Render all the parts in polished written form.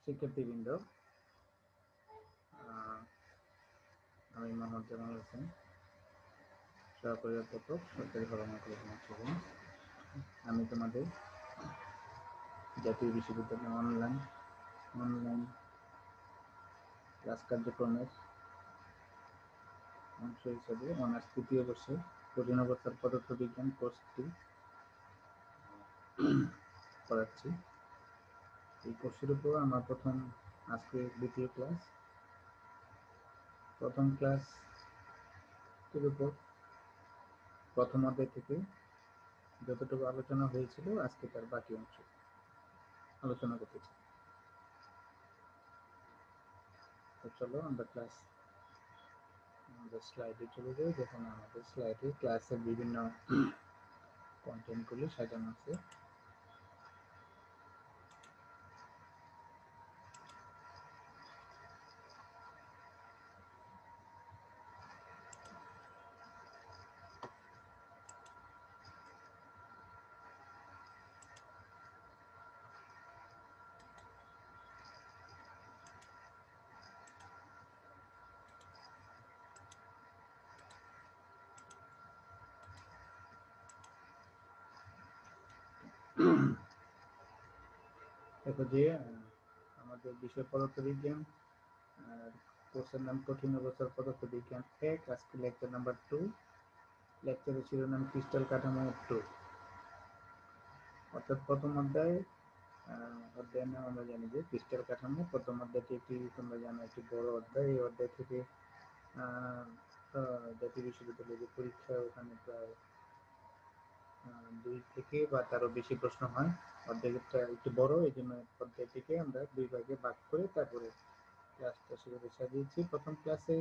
শিক্ষার্থীবৃন্দ, আমি মোহাম্মদ জামাল হোসেন, সহকারী অধ্যাপক, সরকারি হলমা কলেজ মঞ্চভূম। আমি তোমাদের জাতীয় বিশ্ববিদ্যালয় অনলাইন ক্লাস কার্যক্রমের অংশ হিসেবে অনার্স তৃতীয় বর্ষের কঠিন অবস্থার পদার্থবিজ্ঞান কোর্সটি পড়াচ্ছি। এই কোর্সের উপর আমার আজকে দ্বিতীয় ক্লাস। প্রথম ক্লাসটির উপর প্রথম অধ্যায় থেকে যতটুকু আলোচনা হয়েছিল আজকে তার বাকি অংশ আলোচনা করতে চাই। তো চলো আমরা আমাদের স্লাইডে চলে যাই। দেখুন আমাদের স্লাইডে ক্লাসের বিভিন্ন কন্টেন্টগুলি সাজানো আছে। দেখো যে আমাদের বিষয় পদার্থবিজ্ঞান, কোর্সের নাম কঠিন অবস্থার পদার্থবিজ্ঞান 1, আজকে লেকচার নাম্বার 2। লেকচারের শিরোনাম ক্রিস্টাল কাঠামো 2, অর্থাৎ প্রথম অধ্যায়ের নাম আমরা জানি যে ক্রিস্টাল কাঠামো। প্রথম অধ্যায়টি তোমরা জানো একটি বড় অধ্যায়। এই অধ্যায় থেকে জাতীয় বিশ্ববিদ্যালয়ের যে পরীক্ষা, ওখানে প্রায় 2 থেকে বা তারও বেশি প্রশ্ন হয়। অধ্যায়টা একটু বড়, এই জন্য অধ্যায়টিকে আমরা 2 ভাগে ভাগ করে তারপরে ক্লাসটা সেভাবে সাজিয়েছি। প্রথম ক্লাসে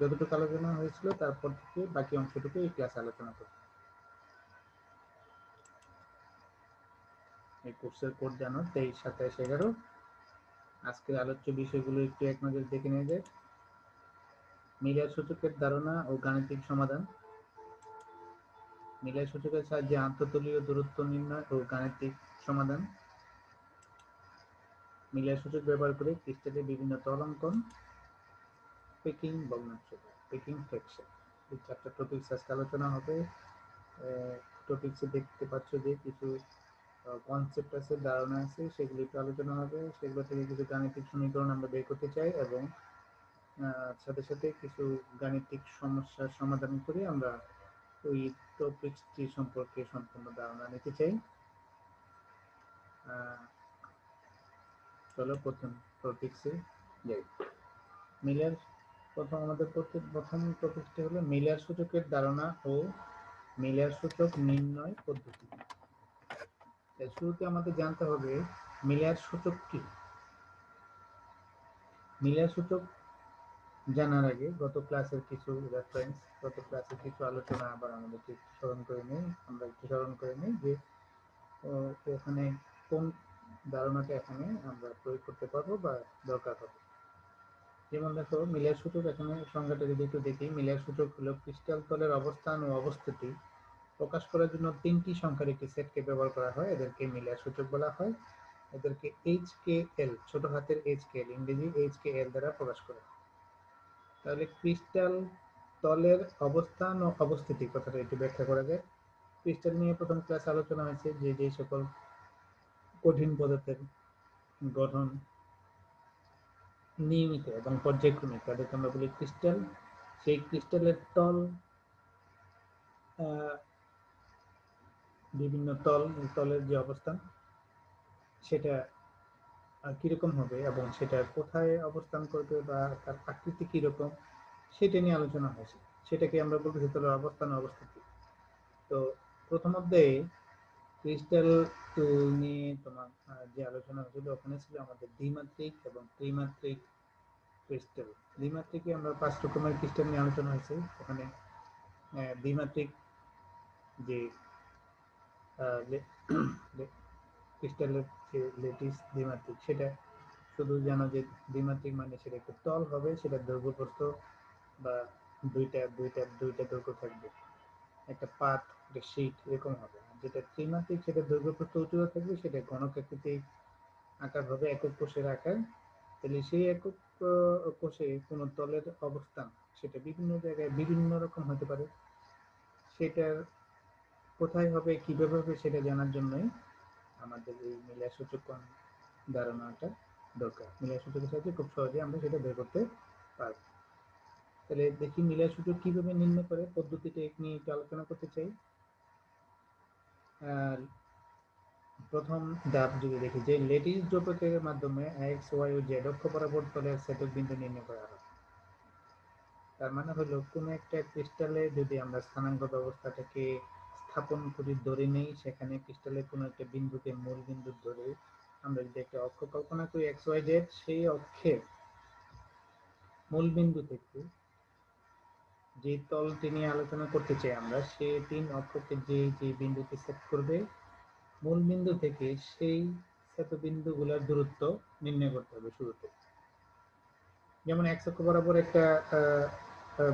যতটুকু আলোচনা হয়েছিল তারপর থেকে বাকি অংশটুকু এই ক্লাসে আলোচনা করব। এই কোর্সের কোড জানো 23, 27, 11। আজকের আলোচ্য বিষয়গুলো একটু এক নজর দেখে নিয়ে যায়। মিলার সূচকের ধারণা ও গাণিতিক সমাধান, মিলার সূচকের সাহায্যে আন্তঃতলীয় দূরত্ব নির্ণয় ও গাণিতিক সমাধান, মিলার সূচক ব্যবহার করে ক্রিস্টালের বিভিন্ন তল অঙ্কন, পেকিং ভগ্নাংশ, পেকিং ফ্র্যাকশন। এই 4টা টপিকস আজকে আলোচনা হবে। টপিকসে দেখতে পাচ্ছ যে কিছু কনসেপ্ট আছে, ধারণা আছে, সেগুলি একটু আলোচনা হবে। সেগুলো থেকে কিছু গাণিতিক সমীকরণ আমরা বের করতে চাই এবং সাথে সাথে কিছু গাণিতিক সমস্যার সমাধান করে আমরা ওই টপিকসটি সম্পর্কে সম্পূর্ণ ধারণা নিতে চাই। চলো প্রথম টপিকসে যাই। মিলার আমাদের প্রথম টপিকটি হলো মিলার সূচকের ধারণা ও মিলার সূচক নির্ণয় পদ্ধতি। শুরুতে আমাদের জানতে হবে মিলার সূচক কি। মিলার সূচক জানার আগে গত ক্লাসের কিছু রেফারেন্স, গত ক্লাসের কিছু আলোচনা আবার আমাদেরকে স্মরণ করে নেই যে ওখানে কোন ধারণাটা এখানে আমরা প্রয়োগ করতে পারবো বা দরকার হবে। যেমন দেখো মিলার সূচক, এখানে সংজ্ঞাটা যদি একটু দেখি, মিলার সূচক হলো ক্রিস্টাল তলের অবস্থান ও অবস্থিতি প্রকাশ করার জন্য 3টি সংখ্যার একটি সেটকে ব্যবহার করা হয়। এদেরকে মিলার সূচক বলা হয়। এদেরকে HKL, ছোট হাতের HKL, ইংরেজি HKL দ্বারা প্রকাশ করা হয়। তাহলে ক্রিস্টাল তলের অবস্থান ও অবস্থিতি কথাটা একটু ব্যাখ্যা করা যায়। ক্রিস্টাল নিয়ে প্রথম ক্লাস আলোচনা হয়েছে যে সকল কঠিন পদার্থের গঠন নিয়মিত এবং পর্যায়ক্রমিক তাদেরকে আমরা বলি ক্রিস্টাল। সেই ক্রিস্টালের তল, বিভিন্ন তলের যে অবস্থান সেটা কিরকম হবে এবং সেটা কোথায় অবস্থান করবে বা তার আকৃতি কিরকম সেটা নিয়ে আলোচনা হয়েছে। সেটাকে আমরা বলবো তলের অবস্থান ও অবস্থিতি। তো প্রথম অধ্যায়ে ক্রিস্টাল নিয়ে তোমার যে আলোচনা হয়েছিল ওখানে ছিল আমাদের দ্বিমাত্রিক এবং ত্রিমাত্রিক ক্রিস্টাল। দ্বিমাত্রিকে আমরা 5 রকমের ক্রিস্টাল নিয়ে আলোচনা হয়েছে। ওখানে দ্বিমাত্রিক যে ক্রিস্টালের যে লেটিস দ্বিমাত্রিক, সেটা শুধু জানো যে দ্বিমাত্রিক মানে সেটা একটা তল হবে, সেটা দৈর্ঘ্য প্রস্থ বা দুইটা দৈর্ঘ্য থাকবে, একটা পাত, একটা শীট এরকম হবে। যেটা ত্রিমাত্রিক সেটা দৈর্ঘ্য প্রস্থ উচ্চতা থাকবে, সেটা ঘনক আকৃতির আকার হবে একক কোষের আকার। তাহলে সেই একক কোষে কোন তলের অবস্থান সেটা বিভিন্ন জায়গায় বিভিন্ন রকম হতে পারে। সেটার কোথায় হবে কিভাবে হবে সেটা জানার জন্যই আমাদের এই মিলার সূচক কোণ ধারণাটা দরকার। মিলার সূচকের সাহায্যে খুব সহজে আমরা সেটা বের করতে পারব। তাহলে দেখি মিলার সূচক কিভাবে নির্ণয় করে পদ্ধতিটা নিয়ে একটু আলোচনা করতে চাই। প্রথম ধাপ যদি দেখি যে ল্যাটিস ধ্রুবকের মাধ্যমে এক্স ওয়াই ও জেড অক্ষ বরাবর তলের ছেদক বিন্দু নির্ণয় করা হয়। তার মানে হলো কোনো একটা ক্রিস্টালে যদি আমরা স্থানাঙ্ক ব্যবস্থাটাকে স্থাপন করি, ধরে নেই সেখানে ক্রিস্টালের কোনো একটা বিন্দুকে মূল বিন্দু ধরে আমরা যদি একটা অক্ষ কল্পনা করি এক্স ওয়াই জেড, সেই অক্ষের মূল বিন্দু থেকে যে তলটি নিয়ে আলোচনা করতে চাই আমরা, সেই তিন অক্ষকে যে যে বিন্দুতে সেট করবে মূল বিন্দু থেকে সেই বিন্দুগুলোর দূরত্ব নির্ণয় করতে হবে শুরুতে। যেমন এক্স অক্ষ বরাবর একটা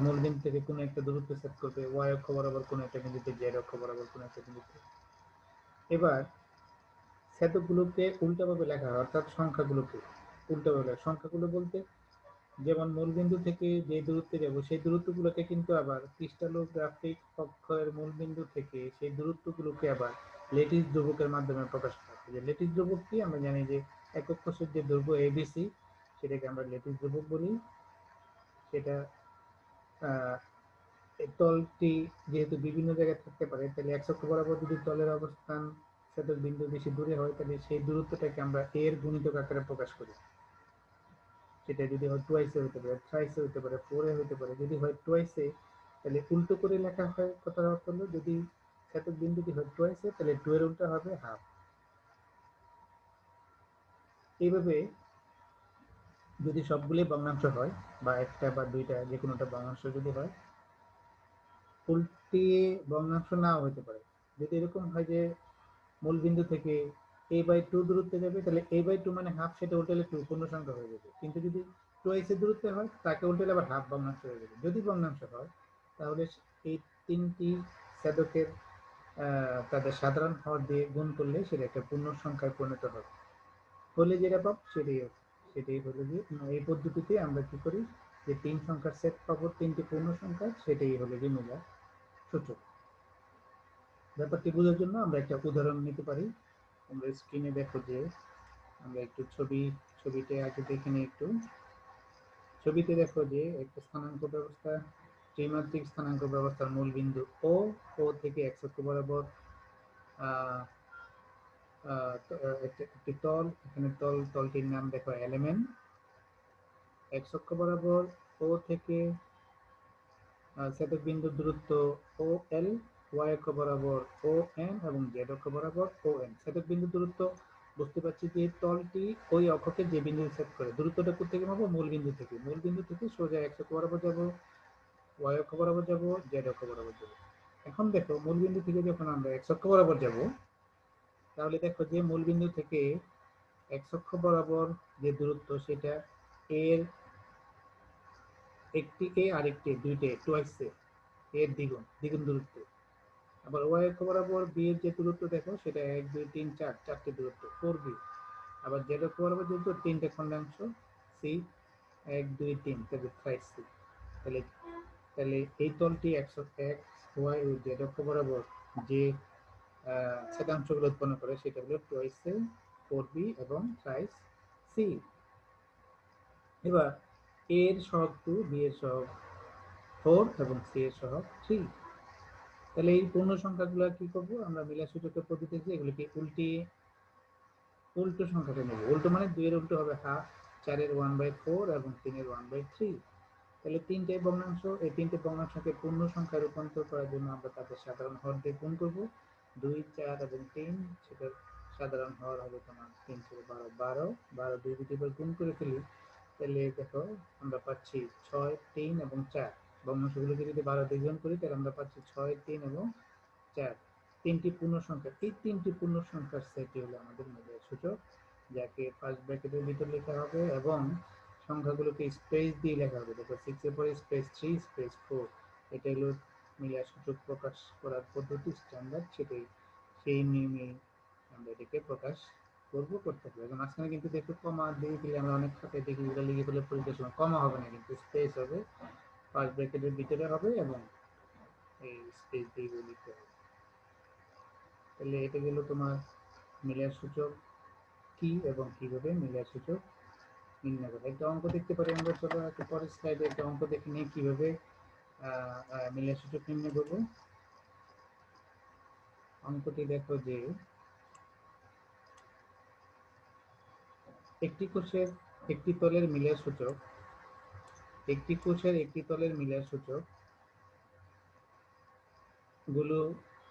মূল বিন্দু থেকে কোনো একটা দূরত্ব সেট করবে, ওয়াই অক্ষ বরাবর কোনো একটা বিন্দুতে, জেড অক্ষ বরাবর কোনো একটা বিন্দুতে। এবার ছেদকগুলোকে উল্টাভাবে লেখা হয়, অর্থাৎ সংখ্যাগুলোকে উল্টাভাবে লেখা। সংখ্যাগুলো বলতে যেমন মূল বিন্দু থেকে যে দূরত্বে যাব সেই দূরত্বগুলোকে কিন্তু আবার ক্রিস্টালোগ্রাফিক অক্ষের মূল বিন্দু থেকে সেই দূরত্বগুলোকে আবার ল্যাটিস ধ্রুবকের মাধ্যমে প্রকাশ করা হয়। যে ল্যাটিস ধ্রুবক কি আমরা জানি যে একক কোষের যে দৈর্ঘ্য এবিসি সেটাকে আমরা ল্যাটিস ধ্রুবক বলি। সেটা এই তলটি যেহেতু বিভিন্ন জায়গায় থাকতে পারে, তাহলে এক্স অক্ষ বরাবর যদি তলের অবস্থান সেটা বিন্দু বেশি দূরে হয় তাহলে সেই দূরত্বটাকে আমরা এর গুণিতক আকারে প্রকাশ করি। সেটা যদি হয় টুয়াইসে হতে পারে, থ্রাইসে হতে পারে, ফোরে হতে পারে। যদি হয় টুয়াইসে তাহলে উল্টো করে লেখা হয়, কথার অর্থ হলো যদি সেতুক বিন্দুটি হয় টুয়াইসে তাহলে টু এর উল্টা হবে হাফ। এইভাবে যদি সবগুলি ভগ্নাংশ হয় বা একটা বা দুইটা যে কোনোটা ভগ্নাংশ যদি হয়, উল্টিয়ে ভগ্নাংশ নাও হতে পারে। যদি এরকম হয় যে মূল বিন্দু থেকে a/2 দূরত্বে যাবে তাহলে a/2 মানে হাফ, সেটা উল্টালে 2 পূর্ণ সংখ্যা হয়ে যাবে। কিন্তু যদি টুয়াইসের দূরত্বে হয় তাকে উল্টালে আবার হাফ ভগ্নাংশ হয়ে যাবে। যদি ভগ্নাংশ হয় তাহলে এই তিনটি ছেদকের তাদের সাধারণ হর দিয়ে গুণ করলে সেটা একটা পূর্ণ সংখ্যায় পরিণত হবে। হলে যেটা পাব সেটাই হলো যে এই পদ্ধতিতে আমরা কি করি যে তিন সংখ্যার সেট পাবো, তিনটি পূর্ণ সংখ্যা, সেটাই হলো যে মিলার সূচক। ব্যাপারটি বোঝার জন্য আমরা একটা উদাহরণ নিতে পারি। আমরা স্ক্রিনে দেখো যে আমরা একটু ছবিতে আগে দেখে নিই একটু। ছবিতে দেখো যে একটা স্থানাঙ্ক ব্যবস্থা, ত্রিমাত্রিক স্থানাঙ্ক ব্যবস্থার মূল বিন্দু ও থেকে এক্স অক্ষ বরাবর একটি তল, এখানে তলটির নাম দেখো এলিমেন্ট। এক্স অক্ষ বরাবর ও থেকে ছেদক বিন্দুর দূরত্ব ও এল, ওয়াই অক্ষ বরাবর ও এন এবং জেড অক্ষ বরাবর ও এন। ছেদক বিন্দুর দূরত্ব বুঝতে পারছি যে তলটি ওই অক্ষকে যে বিন্দু সেট করে, দূরত্বটা কোথেকে পাবো? মূল বিন্দু থেকে। মূল বিন্দু থেকে সোজা এক্স অক্ষ বরাবর যাব, ওয়াই অক্ষ বরাবর যাব, জেড অক্ষ বরাবর যাব। এখন দেখো মূল বিন্দু থেকে যখন আমরা এক্স অক্ষ বরাবর যাব তাহলে দেখো যে মূল বিন্দু থেকে এক্স অক্ষ বরাবর যে দূরত্ব সেটা এর একটি এ আর একটি দুইটে টুয়াইস এর দ্বিগুণ দূরত্ব। আবার ওয়াই অক্ষ বরাবর বি এর যে দূরত্ব দেখো সেটা 1 2 3 4 চারটি দূরত্ব 4b। আবার জেড অক্ষ বরাবর দূরত্ব তিনটে খন্ডাংশ সি 1 2 3 তাহলে 5c। তাহলে তাহলে এই তলটি এক্স ওয়াই ও জেড অক্ষ বরাবর যে ছেদাংশগুলো উৎপন্ন করে সেটা হলো টুয়াইস এ, 4b এবং থ্রাইস সি। এবার এর সহগ 2, বি এর সহগ 4 এবং সি এর সহগ 3। তাহলে এই পূর্ণ সংখ্যাগুলো কি করব আমরা মিলার সূচকের পদ্ধতিতে এগুলোকে উল্টো সংখ্যাটা নেব। উল্টো মানে 2 এর উল্টো হবে হাফ, 4 এর 1/4 এবং 3 এর 1/3। তাহলে তিনটে ভগ্নাংশ, এই তিনটে ভগ্নাংশকে পূর্ণ সংখ্যায় রূপান্তর করার জন্য আমরা তাদের সাধারণ হর দিয়ে গুণ করব। 2 4 এবং 3, সেটা সাধারণ হর হবে তোমার 3 4 12 12 12 দুই দুটি বার গুণ করে ফেলি তাহলে দেখো আমরা পাচ্ছি 6 3 এবং 4। ভগ্নাংশগুলোকে যদি 12 দিয়ে গুণ করি তাহলে আমরা পাচ্ছি 6 3 এবং 4, তিনটি পূর্ণ সংখ্যা। এই তিনটি পূর্ণ সংখ্যার সেটই হলো আমাদের মিলার সূচক, যাকে ফার্স্ট ব্র্যাকেটের ভিতর লেখা হবে এবং সংখ্যাগুলোকে স্পেস দিয়ে লেখা হবে। দেখো 6 এর পরে স্পেস 3 স্পেস 4। এটা হলো মিলার সূচক প্রকাশ করার পদ্ধতি, স্ট্যান্ডার্ড, সেই নিয়মে আমরা এটাকে প্রকাশ করবো, করতে হবে। এখন মাঝখানে কিন্তু দেখো কমা দিয়ে দিলে আমরা অনেক খাতায় দেখি যেটা লিখে ফেলে পরীক্ষার সময় কমা হবে না, কিন্তু স্পেস হবে, ফার্স্ট ব্র্যাকেটের ভিতরে হবে এবং এই স্পেস দিয়ে লিখতে হবে। তাহলে এটা গেল তোমার মিলার সূচক কি এবং কিভাবে মিলার সূচক নির্ণয় করে। একটা অঙ্ক দেখতে পারি আমরা, চলো একটু পরের স্লাইডে একটা অঙ্ক দেখে নিই কিভাবে মিলার সূচক নির্ণয় করবো। অঙ্কটি দেখো যে একটি কোষের একটি তলের মিলার সূচক, একটি কোষের একটি তলের মিলার সূচক গুলো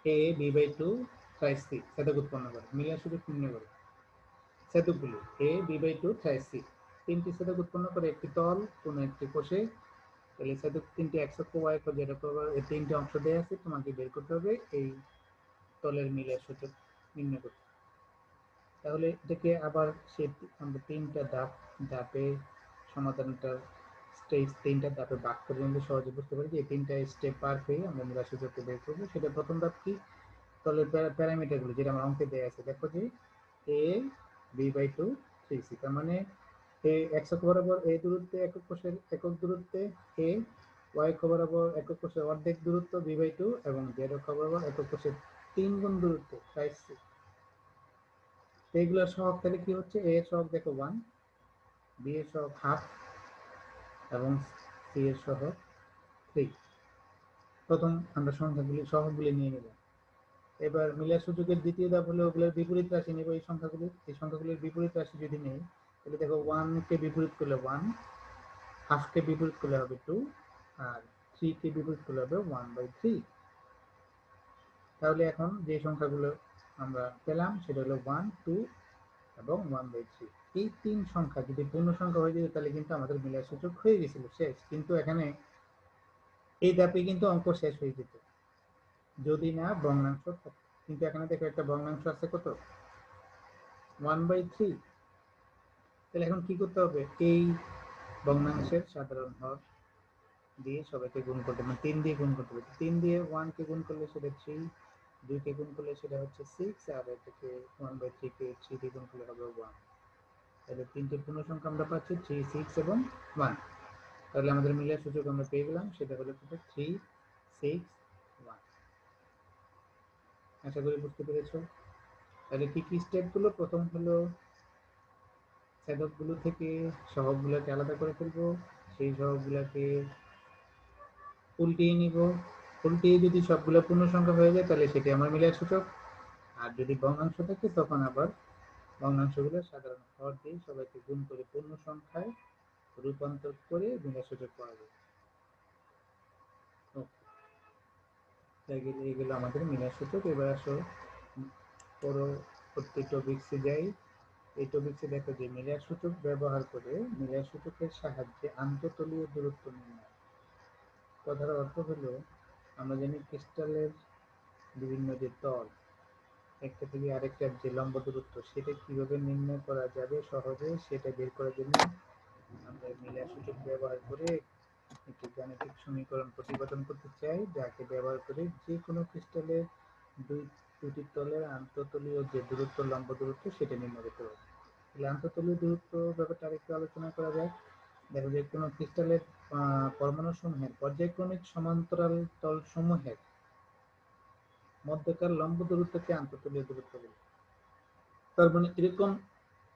a b/2 থ্রাইস c ছেদক উৎপন্ন করে। মিলার সূচক নির্ণয় করে ছেদকগুলো a b/2 থ্রাইস c, তিনটি ছেদক উৎপন্ন করে একটি তল কোন একটি কোষে। তাহলে ছেদক তিনটি x অক্ষ y অক্ষ z অক্ষ এই তিনটি অংশ দেওয়া আছে, তোমাকে বের করতে হবে এই তলের মিলার সূচক নির্ণয় করতে। তাহলে এটাকে আবার সে আমরা তিনটা ধাপে সমাধানটা স্টেজ তিনটা ধাপে ভাগ করে আমরা সহজে বুঝতে পারি যে এই তিনটা স্টেপ পার হয়ে আমরা মিলার সূচককে বের করবো। সেটা প্রথম ধাপ কি, তলের প্যারামিটারগুলো যেটা আমার অঙ্কে দেওয়া আছে। দেখো যে a b/2 3c, তার মানে এ x অক্ষ বরাবর a দূরত্বে একক কোষের একক দূরত্বে a, y অক্ষ বরাবর একক কোষের অর্ধেক দূরত্ব b/2 এবং z অক্ষ বরাবর একক কোষের 3 গুণ দূরত্ব 5c। এইগুলোর সহগ তাহলে কি হচ্ছে, a এর সহগ দেখো 1, b এর সহগ হাফ এবং c এর সহগ 3। প্রথম আমরা সংখ্যাগুলি সহগগুলি নিয়ে নিলাম। এবার মিলার সূচকের দ্বিতীয় ধাপ হলো ওগুলোর বিপরীত রাশি নেব। এই সংখ্যাগুলির বিপরীত রাশি যদি নেই তাহলে দেখো 1 কে বিপরীত করলে 1, হাফ কে বিপরীত করলে হবে 2, আর 3 কে বিপরীত করলে হবে 1/3। তাহলে এখন যে সংখ্যাগুলো আমরা পেলাম সেটা হলো 1, 2 এবং 1/3। এই তিন সংখ্যা যদি পূর্ণ সংখ্যা হয়ে যেত তাহলে কিন্তু আমাদের মিলার সূচক হয়ে গেছিল, শেষ। কিন্তু এখানে এই ধাপে কিন্তু অঙ্ক শেষ হয়ে যেত যদি না ভগ্নাংশ থাকতো। কিন্তু এখানে দেখো একটা ভগ্নাংশ আছে কত, 1/3। তাহলে এখন কি করতে হবে, এই ভগ্নাংশের সাধারণ হর দিয়ে সবাইকে গুণ করতে হবে, 3 দিয়ে গুণ করতে হবে। 3 দিয়ে 1 কে গুণ করলে সেটা 3, 2 কে গুণ করলে সেটা হচ্ছে 6, আর এটাকে 1/3 কে 3 দিয়ে গুণ করলে হবে 1। তাহলে তিনটে পূর্ণ সংখ্যা আমরা পাচ্ছি 3, 6 এবং 1। তাহলে আমাদের মিলার সূচক আমরা পেয়ে গেলাম, সেটা হলো 3, 6, 1। আশা করি বুঝতে পেরেছো। তাহলে কি কি স্টেপ গুলো, প্রথম হলো ছেদকগুলো থেকে সহগগুলোকে আলাদা করে ফেলবো, সেই সহগগুলোকে উল্টিয়ে নিব। উল্টিয়ে যদি সবগুলো পূর্ণ সংখ্যা হয়ে যায় তাহলে সেটি আমার মিলার সূচক। আর যদি ভগ্নাংশ থাকে তখন আবার ভগ্নাংশগুলো সাধারণ হর দিয়ে সবাইকে গুণ করে পূর্ণ সংখ্যায় রূপান্তর করে মিলার সূচক পাওয়া যায়। এইগুলো আমাদের মিলার সূচক। এবার আসো পরবর্তী টপিকসে যাই। এই টপিকসে দেখো যে মিলার সূচক ব্যবহার করে মিলার সূচকের সাহায্যে আন্তঃতলীয় দূরত্ব নির্ণয়। কথার অর্থ হলো আমরা জানি ক্রিস্টালের বিভিন্ন যে তল একটা থেকে আরেকটার যে লম্ব দূরত্ব সেটা কিভাবে নির্ণয় করা যাবে সহজে, সেটা বের করার জন্য আমরা মিলার সূচক ব্যবহার করে একটি গাণিতিক সমীকরণ প্রতিপাদন করতে চাই, যাকে ব্যবহার করে যে কোনো ক্রিস্টালের দুটি তলের আন্তঃতলীয় যে দূরত্ব লম্ব দূরত্ব সেটা নির্ণয় করতে পারবে। তাহলে আন্তঃতলীয় দূরত্ব ব্যাপারটা আরেকটু আলোচনা করা যায়। দেখো যে কোনো ক্রিস্টালের পরমাণু সমূহের পর্যায়ক্রমিক সমান্তরাল তল সমূহের মধ্যকার লম্ব দূরত্বকে আন্তঃতলীয় দূরত্ব বলে। তার মানে এরকম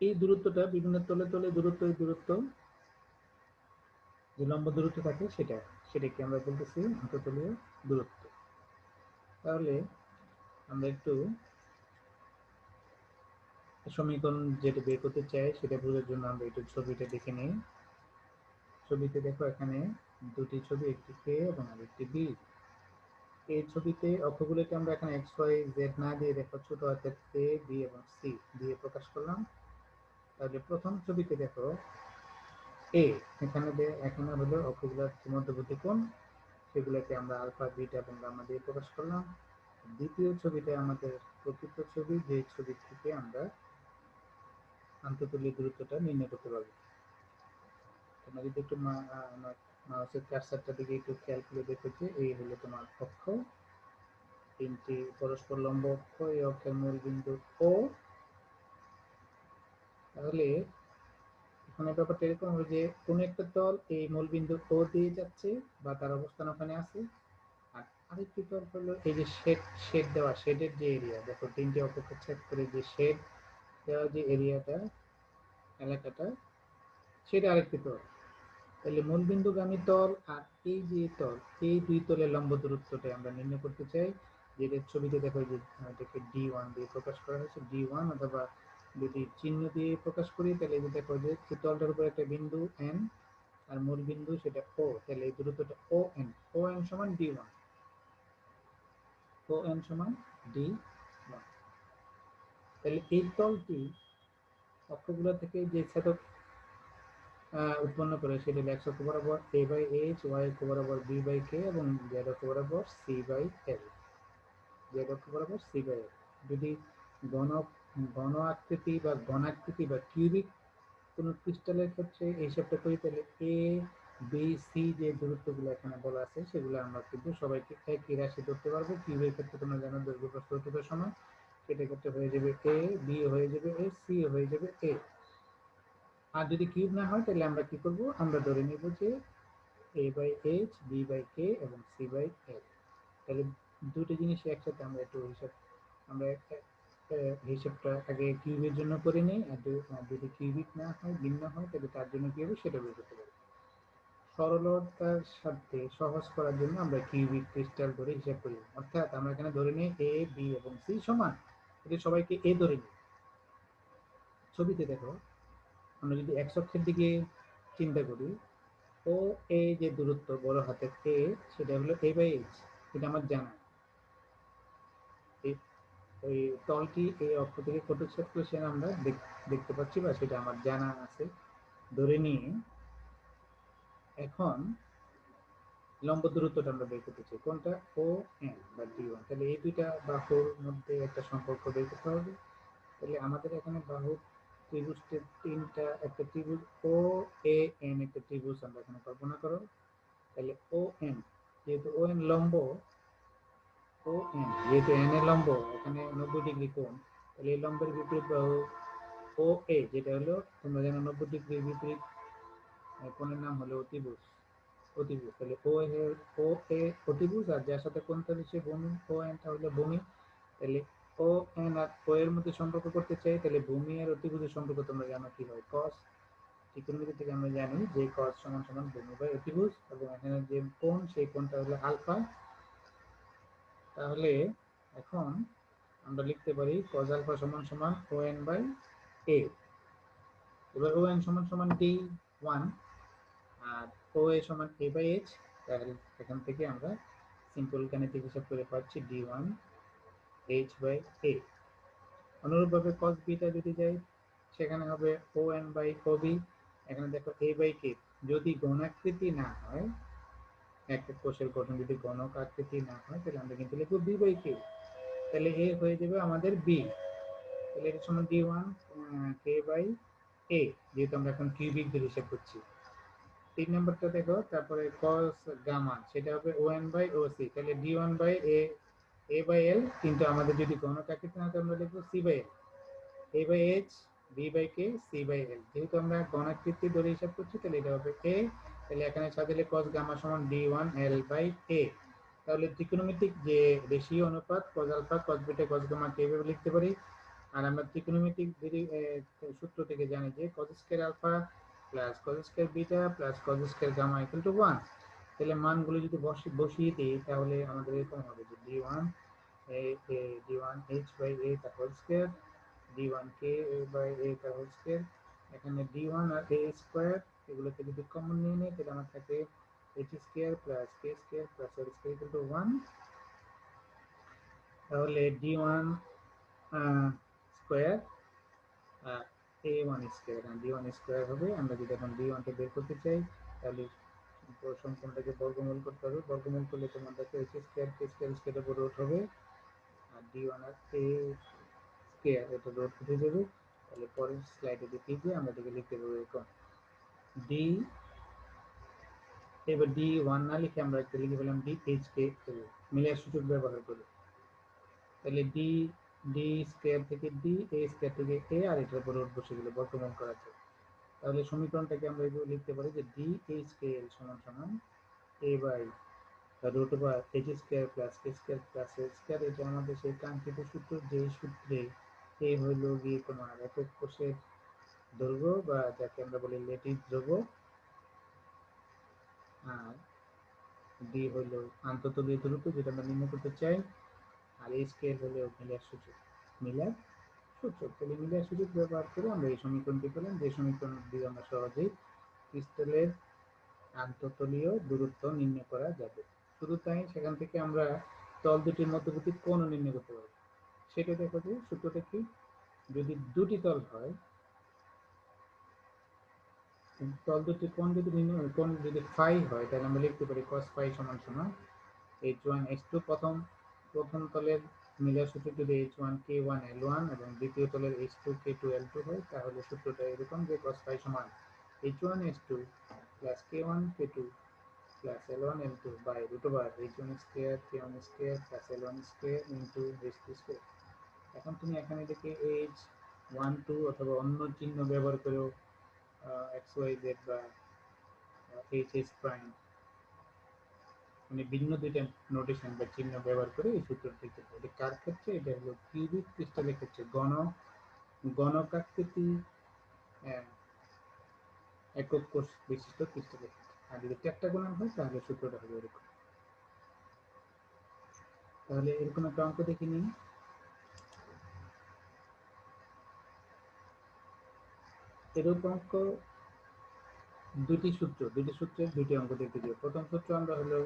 এই দূরত্বটা বিভিন্ন তলে তলে দূরত্ব, এই দূরত্ব যে লম্ব দূরত্ব থাকে সেটাকে আমরা বলতেছি আন্তঃতলীয় দূরত্ব। তাহলে আমরা একটু সমীকরণ যেটা বের করতে চাই সেটা বোঝার জন্য আমরা একটু ছবিটা দেখে নিই। ছবিতে দেখো এখানে দুটি ছবি, একটি কে এবং আরেকটি বি। এই ছবিতে অক্ষগুলোকে আমরা এখানে এক্স ওয়াই জেড না দিয়ে দেখো ছোট হাতের এ বি এবং সি দিয়ে প্রকাশ করলাম। তাহলে প্রথম ছবিতে দেখো এ, এখানে হলো অক্ষগুলোর মধ্যবর্তী কোণ, সেগুলোকে আমরা আলফা বিটা এবং গামা দিয়ে প্রকাশ করলাম। দ্বিতীয় ছবিটা আমাদের প্রকৃত ছবি, যে ছবি থেকে আমরা আন্তঃতলীয় দূরত্বটা নির্ণয় করতে পারবো। তোমরা যদি একটু আমার মাউসের কার্সারটার দিকে একটু খেয়াল করে দেখো যে এই হলো তোমার অক্ষ, তিনটি পরস্পর লম্ব অক্ষ। এই অক্ষের মূল বিন্দু ও, তাহলে এখানে ব্যাপারটা এরকম হবে যে কোন একটা তল এই মূলবিন্দু ও দিয়ে যাচ্ছে বা তার অবস্থান ওখানে আছে, আর আরেকটি তল হলো এই যে শেড, শেড দেওয়া, শেডের যে এরিয়া, দেখো তিনটি অপেক্ষা ছেদ করে যে শেড দেওয়া যে এরিয়াটা, এলাকাটা, সেটা আরেকটি তল। তাহলে মূলবিন্দুগামী তল আর এই যে তল, এই দুই তলের লম্ব দূরত্বটা আমরা নির্ণয় করতে চাই। যেটা ছবিতে দেখো যে এটাকে D1 দিয়ে প্রকাশ করা হয়েছে, D1, অথবা যদি চিহ্ন দিয়ে প্রকাশ করি তাহলে এই যে দেখো যে এই তলটার উপর একটা বিন্দু N আর মূল বিন্দু সেটা O, তাহলে এই দূরত্বটা ON, ON সমান D1, ON সমান D1। তাহলে এই তলটি অক্ষগুলো থেকে যে ছেদক উৎপন্ন করে সেটা হলো x অক্ষ বরাবর a/h, y অক্ষ বরাবর b/k এবং z অক্ষ বরাবর c/l, z অক্ষ বরাবর c/l। যদি ঘন ঘন আকৃতি বা ঘনাকৃতি বা কিউবিক কোন ক্রিস্টালের ক্ষেত্রে এই হিসাবটা করি তাহলে a b c যে দূরত্বগুলো এখানে বলা আছে সেগুলো আমরা কিন্তু সবাইকে একই রাশি ধরতে পারবো। কিউবের ক্ষেত্রে তোমরা জানো দৈর্ঘ্য প্রস্থ উচ্চতার সমান, সেটা ক্ষেত্রে হয়ে যাবে a, b হয়ে যাবে a, c হয়ে যাবে a। আর যদি কিউব না হয় তাহলে আমরা কি করব, আমরা ধরে নিব যে a/h, b/k এবং c/l। তাহলে দুটো জিনিস একসাথে আমরা একটু হিসাব, আমরা হিসাবটা আগে কিউবের জন্য করে নিই, আর যদি কিউবিক না হয়, ভিন্ন হয়, তাহলে তার জন্য কি হবে সেটা বের করতে পারবো। সরলতার সাথে সহজ করার জন্য আমরা কিউবিক ক্রিস্টাল ধরে হিসাব করি, অর্থাৎ আমরা এখানে ধরে নিই a, b এবং c সমান, এটা সবাইকে a ধরে নিই। ছবিতে দেখো, আমরা যদি x অক্ষের দিকে চিন্তা করি, ও এ যে দূরত্ব বড় হাতের এ, সেটা হলো a/h, এটা আমার জানা। এই ওই তলটি এই অক্ষ থেকে কত ছেদ করে সেটা আমরা দেখতে পাচ্ছি বা সেটা আমার জানা আছে ধরে নিয়ে এখন লম্ব দূরত্বটা আমরা বের করতে চাই, কোনটা, ও এন বা D1। তাহলে এই দুইটা বাহুর মধ্যে একটা সম্পর্ক বের করতে হবে। তাহলে আমাদের এখানে বাহু ত্রিভুজের তিনটা, একটা ত্রিভুজ ও এ এন, একটা ত্রিভুজ আমরা এখানে কল্পনা করো। তাহলে ও এন, যেহেতু ও এন লম্ব, ও এন যেহেতু এন এর লম্ব এখানে 90 ডিগ্রি কোণ, তাহলে এই লম্বের বিপরীত বাহু ও এ, যেটা হলো তোমরা জানো 90 ডিগ্রির বিপরীত কোণের নাম হলো অতিভুজ, অতিভুজ। তাহলে ও এ অতিভুজ, আর যার সাথে কোণ তৈরি সে ভূমি, ও এনটা হলো ভূমি। তাহলে ও এন আর ও এর মধ্যে সম্পর্ক করতে চাই, তাহলে ভূমি আর অতিভুজের সম্পর্ক তোমরা জানো কি হয়, কস। ত্রিকোণমিতি থেকে আমরা জানি যে কস সমান সমান ভূমি বাই অতিভুজ, এবং এখানে যে কোণ সেই কোণটা হলো আলফা। তাহলে এখন আমরা লিখতে পারি cos আলফা সমান সমান ON বাই A। এবার ON সমান সমান D1 আর OA সমান A/h। তাহলে এখান থেকে আমরা সিম্পল গাণিতিক হিসাব করে পাচ্ছি D1 H বাই A। অনুরূপভাবে cos বিটা যদি যাই সেখানে হবে ON বাই OB। এখানে দেখো A বাই K, যদি ঘনাকৃতি না হয়, একটা কোষের গঠন যদি ঘনক আকৃতি না হয় তাহলে আমরা কিন্তু লিখবো B বাই K। তাহলে A হয়ে যাবে আমাদের B। তাহলে এটা সমান D1 K বাই A, যেহেতু আমরা এখন কিউবিক দিয়ে হিসাব করছি। 3 নম্বরটা দেখো, তারপরে cos গামা সেটা হবে ON বাই OC। তাহলে D1 by A by L, কিন্তু আমাদের যদি ঘনক আকৃতি না হয় আমরা লিখবো C by L, A by H, B by K, C by L। যেহেতু আমরা ঘনাকৃতি ধরে হিসাব করছি তাহলে এটা হবে A। তাহলে এখানে সাজালে cos গামা সমান D1 L বাই A। তাহলে ত্রিকোণমিতিক যে রেশিও অনুপাত cos alpha cos beta cos gamma এইভাবে লিখতে পারি। আর আমরা ত্রিকোণমিতিক সূত্র থেকে জানি যে cos square alpha plus cos square beta plus cos square gamma equal to 1। তাহলে মানগুলো যদি বসিয়ে দিই তাহলে আমাদের এরকম হবে যে D1 D1 H by A তার whole square, D1 K by A তার হোল স্কয়ার। এখানে D1 আর A স্কয়ার এগুলোকে যদি কমন নিয়ে নেই তাহলে আমার থাকে H square plus K square plus L square equal to 1। তাহলে D1 square A1 square, D1 square হবে। আমরা যদি এখন D1 কে বের করতে চাই তাহলে সম্পূর্ণটাকে বর্গমূল করতে হবে, বর্গমূল করলে তোমার দেখো H স্কয়ার K স্কয়ার স্কয়ারের উপর রুট হবে, আর D1 আর A স্কয়ার এটা রুট উঠে যাবে। তাহলে পরের স্লাইডে দেখি যে আমরা এটাকে লিখতে পারবো এরকম D, এবার D1 না লিখে আমরা একটা লিখে ফেলাম DH কে মিলার সূচক ব্যবহার করে। তাহলে D ডি স্কয়ার থেকে ডি, এ স্কয়ার থেকে এ, আর এটার উপর রুট বসে গেলে বর্গমূল করা যায়। তাহলে সমীকরণটাকে আমরা এইভাবে লিখতে পারি যে ডি এ স্কয়ার সমান সমান A by root over H square plus K square plus A square. এটা আমাদের সেই কাঙ্ক্ষিত সূত্র, যেই সূত্রে এ হইল গিয়ে তোমার একক কোষের দৈর্ঘ্য বা যাকে আমরা বলি ল্যাটিস দৈর্ঘ্য, আর ডি হইল আন্তঃতলীয় দূরত্ব যেটা আমরা নির্ণয় করতে চাই, আর এই স্কেল হলো মিলার সূচক। মিলার সূচক, তাহলে মিলার সূচক ব্যবহার করে আমরা এই সমীকরণটি পেলাম, যে সমীকরণ দিয়ে আমরা সহজেই ক্রিস্টালের আন্তঃতলীয় দূরত্ব নির্ণয় করা যাবে। শুধু তাই, সেখান থেকে আমরা তল দুটির মধ্যবর্তী কোণ নির্ণয় করতে পারবো। সেটা দেখো যে সূত্রটা কি, যদি দুটি তল হয়, তল দুটি কোণ যদি নির্ণয় কোণ যদি ফাই হয়, তাহলে আমরা লিখতে পারি cos ফাই সমান সমান h1 h2। প্রথম তলের মিলার সূত্র যদি h1 k1 l1 এবং দ্বিতীয় তলের h2 k2 l2 হয়, তাহলে সূত্রটা এরকম যে cos ফাই সমান h1 h2 plus k1 k2 plus l1 l2 by root over h1 square k1 square plus l1 square into h2 square. এখন তুমি এখানে দেখে h1 2 অথবা অন্য চিহ্ন ব্যবহার করেও xyz বা hs প্রাইম, মানে ভিন্ন দুইটা নোটেশন বা চিহ্ন ব্যবহার করে এই সূত্রটি লিখতে পারি। এটা কার ক্ষেত্রে? এটা হলো কিউবিক ক্রিস্টালের ক্ষেত্রে, ঘনকাকৃতি একক কোষ বিশিষ্ট ক্রিস্টালের ক্ষেত্রে। আর যদি টেট্রাগোনাল হয় তাহলে সূত্রটা হবে এরকম। তাহলে এরকম একটা অঙ্ক দেখে নিই। এরকম অঙ্ক দুটি সূত্রের দুটি অঙ্ক দেখতে দিও। প্রথম সূত্র আমরা হলো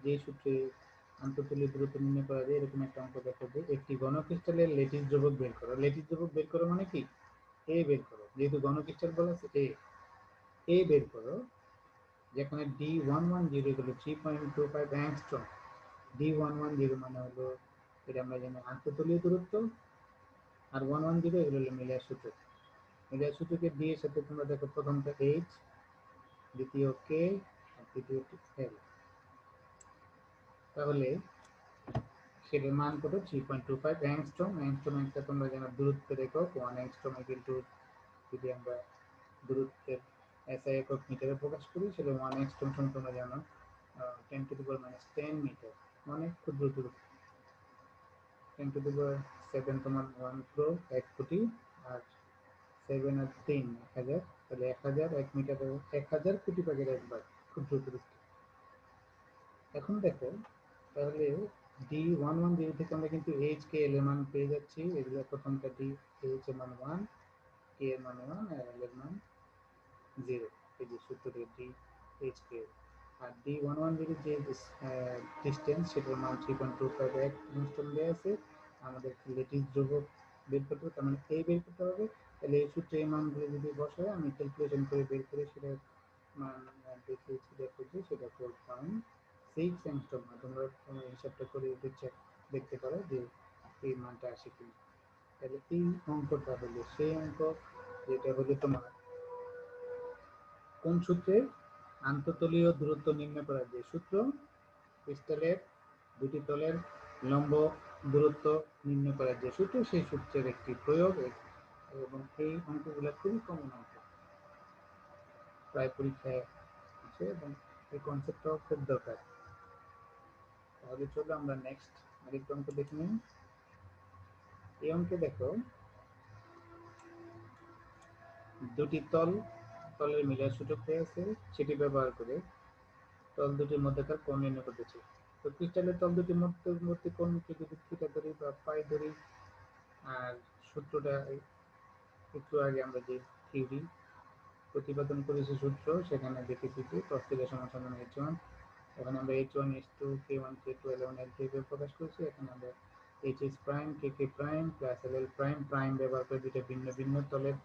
যে সূত্রে আন্তঃতলীয় দূরত্ব নির্ণয় করা যায়, এরকম একটা অঙ্ক দেখা যায়। একটি ঘনক্রিস্টালের ল্যাটিস ধ্রুবক বের করো। ল্যাটিস ধ্রুবক বের করো মানে কি? এ বের করো, যেহেতু ঘনক্রিস্টাল বলা আছে এ বের করো, যেখানে D110 হলো 3.25 অ্যাংস্ট্রম। D110 মানে হলো, এটা আমরা জানি আন্তঃতলীয় দূরত্ব, আর 110 এগুলো হলো মিলার সূচক। মিলার সূচকের ডি এর সাথে তোমরা দেখো প্রথমটা এইচ, দ্বিতীয় কে, আর তৃতীয়টি এল। তাহলে সেটার মান কত? 3.25 অ্যাংস্ট্রম। অ্যাংস্ট্রম একটা তোমরা জানো দূরত্বের একক। 1 অ্যাংস্ট্রম কিন্তু যদি আমরা দূরত্বের এসআই একক মিটারে প্রকাশ করি, সেটা 1 অ্যাংস্ট্রম সমান তোমরা জানো 10⁻10 মিটার, অনেক ক্ষুদ্র দূরত্ব। 10⁷ তোমার 1 ক্রোর 1 কোটি, আর 7 আর 3 1000, তাহলে 1000 1 মিটার 1000 কোটি ভাগের একবার ক্ষুদ্র দূরত্ব। এখন দেখো, তাহলে D110 থেকে আমরা কিন্তু এইচ কে এল এর মান পেয়ে যাচ্ছি। এগুলো প্রথমটা ডি, এইচ এর মান 1, কে এর মান 1, আর এল এর মান 0। এই যে সূত্রটি ডি এইচ কে। আর D110 যে ডিস্টেন্স, সেটার মান 3.25 অ্যাংস্ট্রম দেওয়া আছে। আমাদের ল্যাটিস ধ্রুবক বের করতে হবে, তার মানে এই বের করতে হবে। তাহলে এই সূত্রে এই মানগুলো যদি বসায় আমি ক্যালকুলেশন করে বের করে সেটা মান দেখিয়েছি, দেখো যে সেটা 4.6 অ্যাংস্ট্রম। তোমরা হিসাবটা করে একটু চেক দেখতে পারো যে এই মানটা আসে কিনা। তাহলে এই অঙ্কটা হলো সেই অঙ্ক যেটা হলো তোমার কোন সূত্রে আন্তঃতলীয় দূরত্ব নির্ণয় করার যে সূত্র, ক্রিস্টালের দুটি তলের লম্ব দূরত্ব নির্ণয় করার যে সূত্র, সেই সূত্রের একটি প্রয়োগ। এবং এই অঙ্কগুলো খুবই কমন অঙ্ক, প্রায় পরীক্ষায় আছে, এবং এই কনসেপ্টটাও খুব দরকার। তাহলে চলো আমরা নেক্সট আরেকটা অঙ্ক দেখে নিই। এই অঙ্কে দেখো, দুটি তলের মিলার সূচক হয়েছে, সেটি ব্যবহার করে তল দুটির মধ্যেকার কোণ নির্ণয় করতেছি। তো ক্রিস্টালের তল দুটির মধ্যবর্তী কোণকে যদি থিটা ধরি বা পাই ধরি, আর সূত্রটা একটু আগে আমরা যে থিওরি প্রতিপাদন করেছি সূত্র, সেখানে দেখেছি যে cos θ সমান সমান h1। এখানে আমরা h1 h2 k1 k2 l1 l2 এভাবে প্রকাশ করেছি। এখানে আমরা hs prime kk prime plus ll prime prime ব্যবহার করে দুটো ভিন্ন ভিন্ন তলের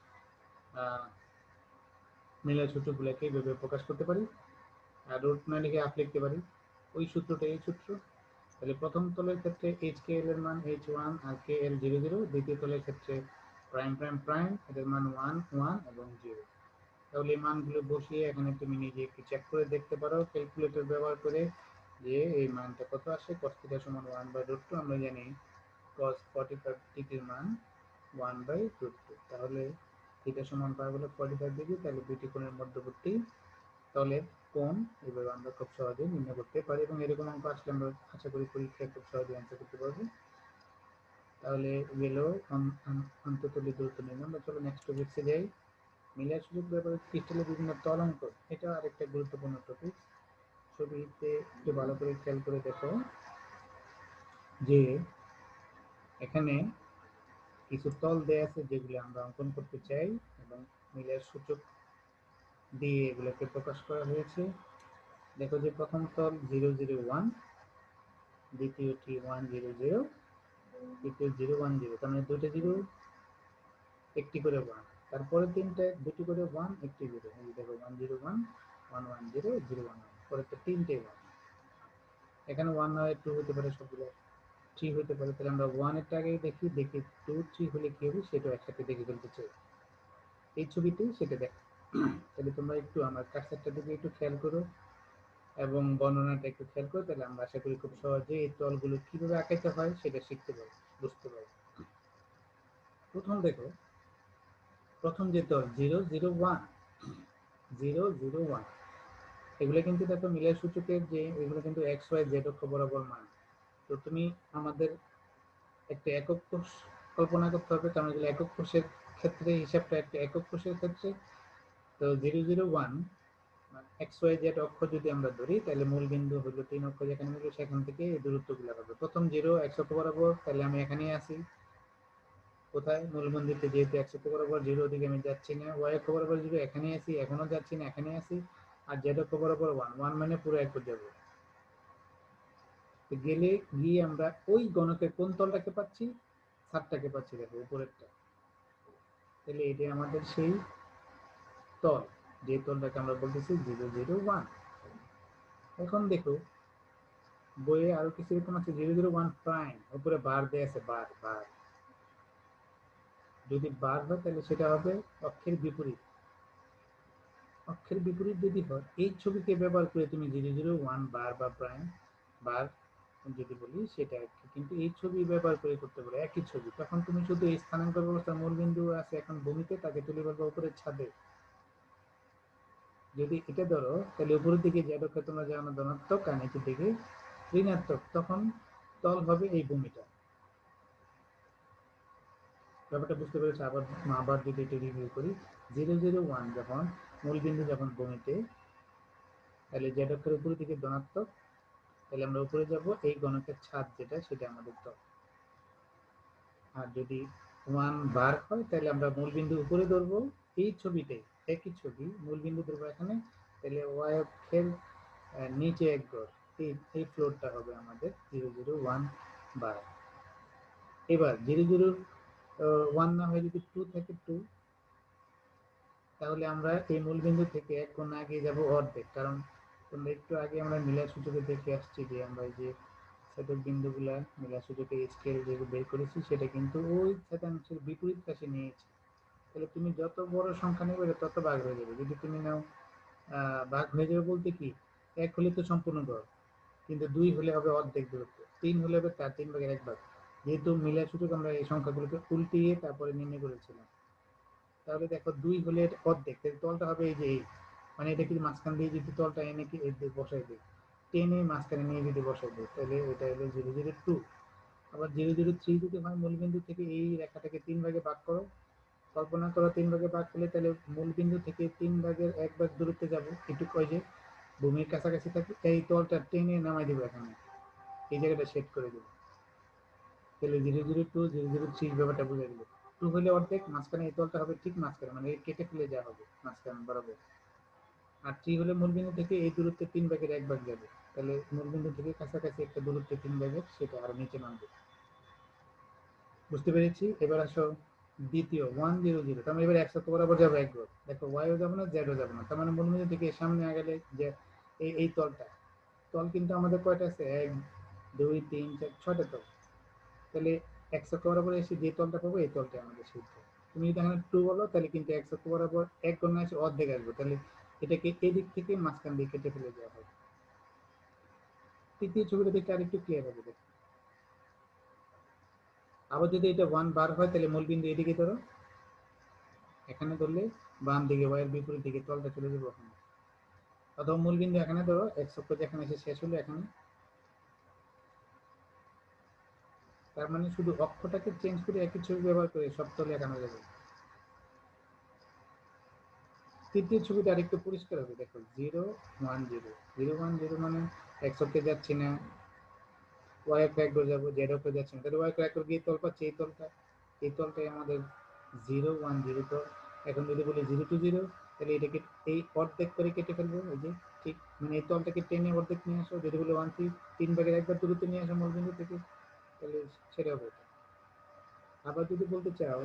মিলার সূত্রগুলোকে এইভাবে প্রকাশ করতে পারি। আর রুট না লিখে আপ লিখতে পারি। ওই সূত্রটা এই সূত্র। তাহলে প্রথম তলের ক্ষেত্রে HKL এর মান h1 আর KL 0 0, দ্বিতীয় তলের ক্ষেত্রে প্রাইম প্রাইম প্রাইম এদের মান 1 1 এবং 0। তাহলে এই মানগুলো বসিয়ে এখানে তুমি নিজে একটু চেক করে দেখতে পারো ক্যালকুলেটর ব্যবহার করে যে এই মানটা কত আসে। cos θ সমান 1/√2 আমরা জানি cos 45 ডিগ্রির মান 1/√2। তাহলে থিটা সমান পাই বলে 45 ডিগ্রি, তাহলে দুটি কোণের মধ্যবর্তী তলের কোণ এভাবে আমরা খুব সহজে নির্ণয় করতে পারি, এবং এরকম অঙ্ক আসলে আমরা আশা করি পরীক্ষায় খুব সহজে অ্যান্সার করতে পারবো। তাহলে গেল অন্ততলের দূরত্ব নির্ণয়। আমরা চলো নেক্সট টপিকসে যাই। মিলার সূচক ব্যাপারে ক্রিস্টালের বিভিন্ন তলাঙ্ক, এটা আরেকটা গুরুত্বপূর্ণ টপিক। ছবিতে একটু ভালো করে খেয়াল করে দেখো যে এখানে কিছু তল দেয়া আছে যেগুলো আমরা অঙ্কন করতে চাই, এবং মিলার সূচক দিয়ে এগুলোকে প্রকাশ করা হয়েছে। দেখো যে প্রথম তল 001, দ্বিতীয়টি 100, তৃতীয় 010, তার মানে দুইটা জিরো একটি করে 1, তারপরে তিনটে দুটি করে 1 একটি 0, এই দেখো 101, 110, 011, পরে তো তিনটে 1, এখানে 1 হয় 2 হতে পারে, সবগুলো 3 হতে পারে। তাহলে আমরা 1 এর আগে দেখি 2 3 হলে কি হবে সেটাও একসাথে দেখে ফেলতে চাই এই ছবিতেই, সেটা দেখ। তাহলে তোমরা একটু আমার কার্সারটা দিকে একটু খেয়াল করো এবং বর্ণনাটা একটু খেয়াল করো, তাহলে আমরা আশা করি খুব সহজে এই তলগুলো কিভাবে আঁকাইতে হয় সেটা শিখতে পারবো, বুঝতে পারবো। প্রথম দেখো, প্রথম যে তল 001, 001, এগুলো কিন্তু দেখো মিলার সূচকের যে এগুলো কিন্তু এক্স ওয়াই জেড অক্ষ বরাবর মান। তো তুমি আমাদের একটা একক কোষ কল্পনা করতে হবে, কারণ এগুলো একক কোষের ক্ষেত্রে হিসাবটা একটা একক কোষের ক্ষেত্রে। তো 001 এক্স ওয়াই জেড অক্ষ যদি আমরা ধরি, তাহলে মূল বিন্দু হলো 3 অক্ষ যেখানে মিলবে, সেখান থেকে এই দূরত্বগুলো হবে। প্রথম 0 এক্স অক্ষ বরাবর, তাহলে আমি এখানেই আসি কোথায় মূল বিন্দুতে, যেহেতু এক্স অক্ষ বরাবর 0 দিকে আমি যাচ্ছি না, ওয়াই অক্ষ বরাবর 0 এখানেই আসি, এখনো যাচ্ছি না, এখানেই আসি। আর জেড অক্ষ বরাবর 1, 1 মানে পুরো এক যাবো। গেলে গিয়ে আমরা ওই গণকের কোন তলটাকে পাচ্ছি, সাতটাকে পাচ্ছি, দেখো উপরেরটা। তাহলে এটা আমাদের সেই তল, যে তলটাকে আমরা বলতেছি 001। এখন দেখো বইয়ে আরো কিছু এরকম আছে 001 প্রাইম, উপরে বার দেয়া আছে, বার বার। যদি বার হয় তাহলে সেটা হবে অক্ষের বিপরীত। অক্ষের বিপরীত যদি হয়, এই ছবিকে ব্যবহার করে তুমি 001 বার বা প্রাইম বার যদি বলি সেটা কিন্তু এই ছবি ব্যবহার করে করতে পারো, একই ছবি। তখন তুমি শুধু এই স্থানাঙ্ক ব্যবস্থা, মূল বিন্দু আছে এখন ভূমিতে, তাকে তুলে ফেলবো উপরের ছাদে। যদি এটা ধরো, তাহলে উপরের দিকে জেড অক্ষে তোমরা জানো ধনাত্মক, আর নিচের দিকে ঋণাত্মক, তখন তল হবে এই ভূমিটা। ব্যাপারটা বুঝতে পেরেছি? আবার যদি এটা রিভিউ করি, 001 যখন মূল বিন্দু যখন ভূমিতে, তাহলে জেড অক্ষের উপরের দিকে ধনাত্মক, তাহলে আমরা উপরে যাব, এই গণকের ছাদ যেটা সেটা আমাদের তল। আর যদি 1 বার হয়, তাহলে আমরা মূলবিন্দু উপরে ধরবো, এই ছবিতে একই ছবি, মূলবিন্দু ধরবো এখানে, তাহলে ওয়াই অক্ষের নিচে এক ঘর, এই ফ্লোরটা হবে আমাদের 001 বার। এবার 001 না হয়ে যদি 2 থাকে 2, তাহলে আমরা এই মূলবিন্দু থেকে এক কোণ এগিয়ে যাব অর্ধেক। কারণ তোমরা একটু আগে আমরা মিলার সূচকে দেখে আসছি যে আমরা এই যে ছেদক বিন্দুগুলা মিলার সূচকে স্কেল যে বের করেছি, সেটা কিন্তু ওই ছেদাংশের বিপরীত পাশে নিয়েছি। তাহলে তুমি যত বড় সংখ্যা নেবে তত ভাগ হয়ে যাবে। যদি তুমি নাও ভাগ হয়ে যাবে বলতে কি, 1 হলে তো সম্পূর্ণ গড়, কিন্তু 2 হলে হবে অর্ধেক দূরত্ব, 3 হলে হবে তার 3 ভাগের 1 ভাগ। যেহেতু মিলার সূচক আমরা এই সংখ্যাগুলোকে উল্টিয়ে তারপরে নির্ণয় করেছিলাম, তাহলে দেখো 2 হলে অর্ধেক, তাহলে তলটা হবে এই যে এই, মানে এটা কি মাঝখান দিয়ে যদি তলটা এনে কি বসাই দিই, টেনে মাঝখানে নিয়ে যদি বসাই দিই, তাহলে এটা হলো 002। আবার 003 যদি হয়, মূলবিন্দু থেকে এই রেখাটাকে 3 ভাগে ভাগ করো, কল্পনা করো 3 ভাগে ভাগ করলে তাহলে মূলবিন্দু থেকে 3 ভাগের 1 ভাগ দূরত্বে যাব, একটু কই যে ভূমির কাছাকাছি থাকে, এই তলটা টেনে নামাই দেবো এখানে, এই জায়গাটা সেট করে দেবো। তাহলে 002 003 ব্যাপারটা বুঝে গেল। 2 হলে অর্ধেক, মাঝখানে এই তলটা হবে ঠিক মাঝখানে, মানে কেটে ফেলে যা হবে মাঝখানে বরাবর। আর 3 হলে মূলবিন্দু থেকে এই দূরত্বে 3 ভাগের 1 ভাগ যাবে, তাহলে মূলবিন্দু থেকে কাছাকাছি একটা দূরত্বে 3 ভাগের, সেটা আরো নিচে নামবে। বুঝতে পেরেছি? এবার আসো দ্বিতীয় 100, তার মানে এবার 100 বরাবর যাবে এক ঘর। দেখো ওয়াইও যাবে না, জেডও যাবে না, তার মানে মূলবিন্দু থেকে সামনে আগালে যে এই তলটা, তল কিন্তু আমাদের কয়টা আছে, 1 2 3 4 6টা তল। তাহলে 100 বরাবর এসে যে তলটা পাবো, এই তলটা আমাদের সেই তল। তুমি যদি এখানে 2 বলো, তাহলে কিন্তু 100 বরাবর এক কোণে এসে অর্ধেক আসবে, তাহলে এটাকে এই দিক থেকে মাঝখান দিয়ে কেটে ফেলে দেওয়া হবে। তৃতীয় ছবিটা দেখতে আরেকটু ক্লিয়ার হবে। দেখো আবার যদি এটা 1 বার হয় তাহলে মূলবিন্দু এদিকে ধরো, এখানে ধরলে বাম দিকে ওয়াই এর বিপরীত দিকে তলটা চলে যাবে ওখানে। অথবা মূলবিন্দু এখানে ধরো, এক্স অক্ষ যেখানে এসে শেষ হলো এখানে। তার মানে শুধু অক্ষটাকে চেঞ্জ করে একই ছবি ব্যবহার করে সব তলে এখানে যাবে। তৃতীয় ছবিটা আরেকটু পরিষ্কার হবে, দেখো 0 1 0 0 1 0 মানে এক্স অক্ষে যাচ্ছি না, ওয়াই অক্ষে একবার যাবো, জেড অক্ষে যাচ্ছি না, তাহলে ওয়াই অক্ষে একবার গিয়ে তল পাচ্ছি এই তলটাই আমাদের 0 1 0 তল। এখন যদি বলি 0 2 0, তাহলে এটাকে এই অর্ধেক করে কেটে ফেলবো, এই যে ঠিক মানে এই তলটাকে টেনে অর্ধেক নিয়ে আসো। যদি বলি 1 3 3 ভাগের একবার দূরত্ব নিয়ে আসো মূলবিন্দু থেকে, তাহলে সেটা হবে। আবার যদি বলতে চাও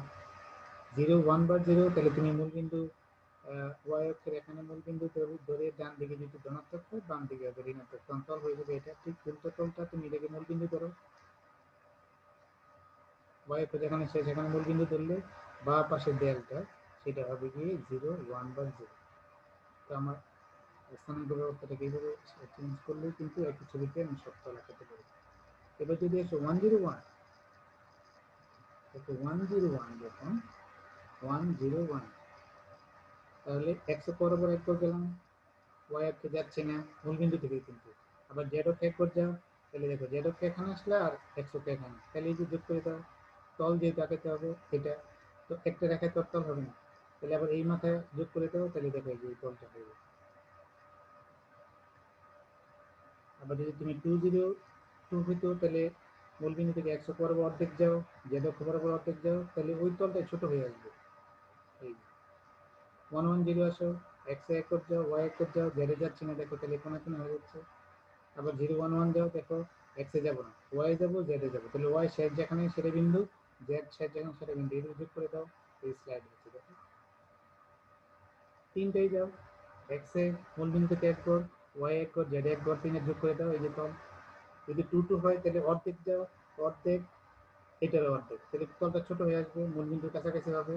0 1 বার 0, তাহলে তুমি মূলবিন্দু ওয়াই অক্ষের এখানে মূলবিন্দু ধরে ডান দিকে যদি ধনাত্মক হয়, বাম দিকে হবে ঋণাত্মক, তখন তল হয়ে যাবে এটা। ঠিক উল্টো তলটা তুমি এটাকে মূলবিন্দু ধরো, ওয়াই অক্ষ যেখানে শেষ সেখানে মূলবিন্দু ধরলে বা পাশের দেয়ালটা সেটা হবে গিয়ে 0 1 বার 0। তো আমার স্থানাঙ্ক ব্যবস্থাটাকে এইভাবে চেঞ্জ করলেই কিন্তু একই ছবিতে আমি সব তল আঁকাতে পারি। এবার যদি আসো 101, দেখো 101 যখন 101, তাহলে একশো বরাবর এক করে গেলাম, ওয়াই অক্ষে যাচ্ছে না মূলবিন্দু থেকে কিন্তু। আবার জেড অক্ষে এক করে যাও, তাহলে দেখো জেড অক্ষে এখানে আসলে আর এক্স অক্ষে এখানে, তাহলে এই যে যোগ করে দাও, তল যেহেতু আঁকাতে হবে এটা, তো একটা রেখায় তো তল হবে না, তাহলে আবার এই মাথায় যোগ করে দাও, তাহলে দেখো এই যে এই তলটা হয়ে যাবে। আবার যদি তুমি 2 0 2 হইতো, তাহলে মূলবিন্দু থেকে একশো বরাবর অর্ধেক যাও, জেড অক্ষ বরাবর অর্ধেক যাও, তাহলে ওই তলটা ছোট হয়ে আসবে। এই 1 1 0 আসো, এক্স এক করে যাও, ওয়াই এক করে যাও, জেডে যাচ্ছে না দেখো, তাহলে কোন হয়ে যাচ্ছে। আবার 0 1 1 যাও, দেখো এক্স এ যাবো না, ওয়াই যাবো, জেড এ যাবো, তাহলে ওয়াই শেষ যেখানে সেটা বিন্দু, জেড শেষ যেখানে সেটা বিন্দু, এটা যোগ করে দাও, এই স্লাইড হচ্ছে দেখো। তিনটাই যাও, এক্স এ মূল বিন্দু থেকে এক কর, ওয়াই এক কর, জেড এক কর, তিনের যোগ করে দাও, এই যে তল। যদি 2 2 হয় তাহলে অর্ধেক যাও, অর্ধেক এটার অর্ধেক, তাহলে তলটা ছোট হয়ে আসবে, মূল বিন্দুর কাছাকাছি হবে,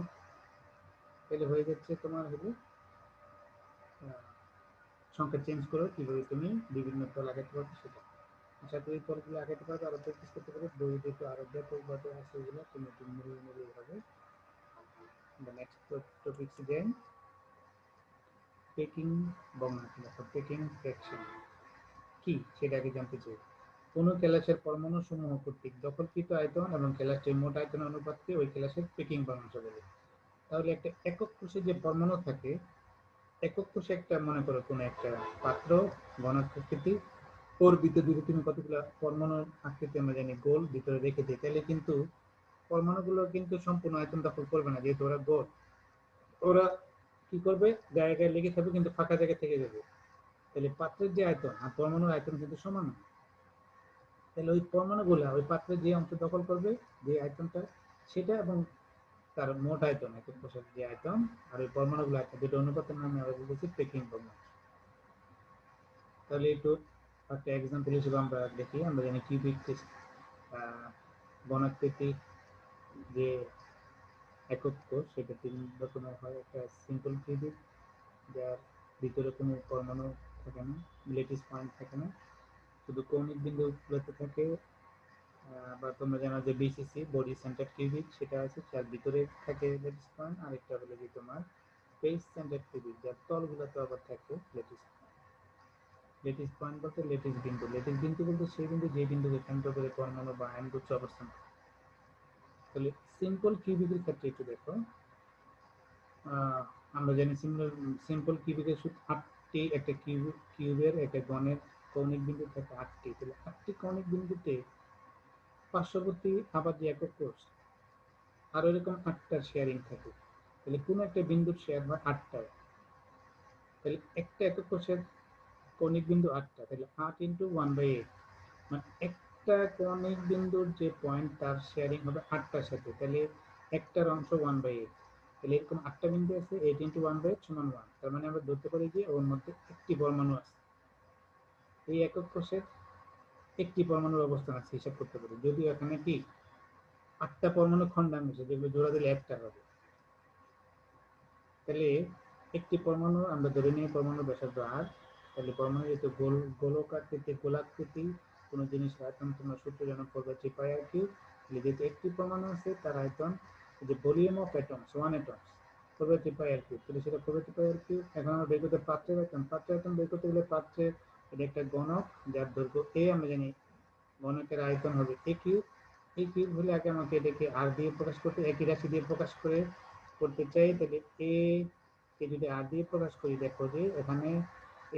তাহলে হয়ে যাচ্ছে তোমার হলো সংখ্যা চেঞ্জ করো কিভাবে তুমি বিভিন্ন তল আঁকাতে পারবে সেটা। আশা করি তলগুলো আঁকাতে পারবে, আরো প্র্যাকটিস করতে পারবে, বই যেহেতু আরো ব্যাপকভাবে আছে এগুলো তুমি মিলিয়ে মিলিয়ে হবে। নেক্সট টপিক দেন পেকিং বর্ণনা, পেকিং ফ্র্যাকশন কি সেটা আগে জানতে চাই। কোনো ক্যালাসের পরমাণু সমূহ কর্তৃক দখলকৃত আয়তন এবং ক্যালাসটির মোট আয়তন অনুপাতকে ওই ক্যালাসের পেকিং ভগ্নাংশ বলে। তাহলে একটা একক কোষে যে পরমাণু থাকে, একক কোষে একটা মনে করো কোনো একটা পাত্র ঘনাকৃতি, ওর ভিতরে যদি তুমি কতগুলো পরমাণুর আকৃতি আমরা জানি গোল ভিতরে রেখে দিই, তাহলে কিন্তু পরমাণুগুলো কিন্তু সম্পূর্ণ আয়তন দখল করবে না, যেহেতু ওরা গোল। ওরা কি করবে, গায়ে গায়ে লেগে থাকবে কিন্তু ফাঁকা জায়গা থেকে যাবে। তাহলে পাত্রের যে আয়তন আর পরমাণুর আয়তন কিন্তু সমান না। তাহলে ওই পরমাণুগুলা ওই পাত্রের যে অংশ দখল করবে, যে আয়তনটা সেটা, এবং তার মোট আয়তন একক কোষের যে আয়তন আর ওই পরমাণুগুলো আয়তন দুটো অনুপাতের নামে আমরা বলতেছি পেকিং ভগ্নাংশ। তাহলে একটু একটা এক্সাম্পল হিসেবে আমরা দেখি, আমরা জানি কিউবিক ঘনাকৃতি যে একক কোষ সেটা তিন রকমের হয়। একটা সিম্পল কিউবিক, যার ভিতরে কোনো পরমাণু থাকে না, ল্যাটিস পয়েন্ট থাকে না, শুধু কৌণিক বিন্দুগুলোতে থাকে। বা তোমরা জানো যে বিসিসি বডি সেন্টার কিউবিক, সেটা আছে যার ভিতরে থাকে ল্যাটিস পয়েন্ট। আরেকটা হলো যে তোমার ফেস সেন্টার কিউবিক, যার তলগুলোতে আবার থাকে ল্যাটিস পয়েন্ট। ল্যাটিস পয়েন্ট বলতে ল্যাটিস বিন্দু, ল্যাটিস বিন্দু বলতে সেই বিন্দু যে বিন্দুকে কেন্দ্র করে পরমাণু বা আয়নগুচ্ছ অবস্থান করে। তাহলে সিম্পল কিউবিকের ক্ষেত্রে একটু দেখো, আমরা জানি সিম্পল কিউবিকের শুধু 8টি, একটা কিউবের একটা ঘনের কৌণিক বিন্দু থাকে 8টি। তাহলে 8টি কৌণিক বিন্দুতে পার্শ্ববর্তী আবার যে একক কোষ আর এরকম 8টা শেয়ারিং থাকে। তাহলে কোনো একটা বিন্দুর শেয়ার হয় 8টায়, তাহলে একটা একক কোষের কৌণিক বিন্দু 8টা, তাহলে 8 ইন্টু 1/8, মানে একটা কৌণিক বিন্দুর যে পয়েন্ট তার শেয়ারিং হবে 8টার সাথে, তাহলে একটার অংশ 1/8। তাহলে এরকম 8টা বিন্দু আছে, 8 ইন্টু 1/8 সমান 1। তার মানে আমরা ধরতে পারি যে ওর মধ্যে একটি পরমাণু আছে, এই একক কোষের একটি পরমাণুর অবস্থান আছে হিসাব করতে পারি। যদিও এখানে কি 8টা পরমাণু খণ্ডাংশ, যেগুলো জোড়া দিলে একটা হবে। তাহলে একটি পরমাণু আমরা ধরে নিই পরমাণু ব্যাসার্ধ আর, তাহলে পরমাণু যেহেতু গোলকাকৃতি, গোলাকৃতি কোনো জিনিস আয়তন তোমরা সূত্র জানো 4/3πr কিউব, যেহেতু একটি পরমাণু আছে তার আয়তন, যে volume of atoms 1 atoms probability pi R cube, তাহলে সেটা প্রবাবিলিটি পাই আর কিউব। এখন আমরা বের করতে পাত্রের আয়তন, পাত্রের আয়তন বের করতে গেলে পাত্রের এটা একটা ঘনক যার দৈর্ঘ্য a, আমরা জানি ঘনকের আয়তন হবে a কিউব। a কিউব হলে আগে আমাকে এটাকে r দিয়ে প্রকাশ করতে, একই রাশি দিয়ে প্রকাশ করতে চাই, তাহলে a কে যদি r দিয়ে প্রকাশ করি, দেখো যে এখানে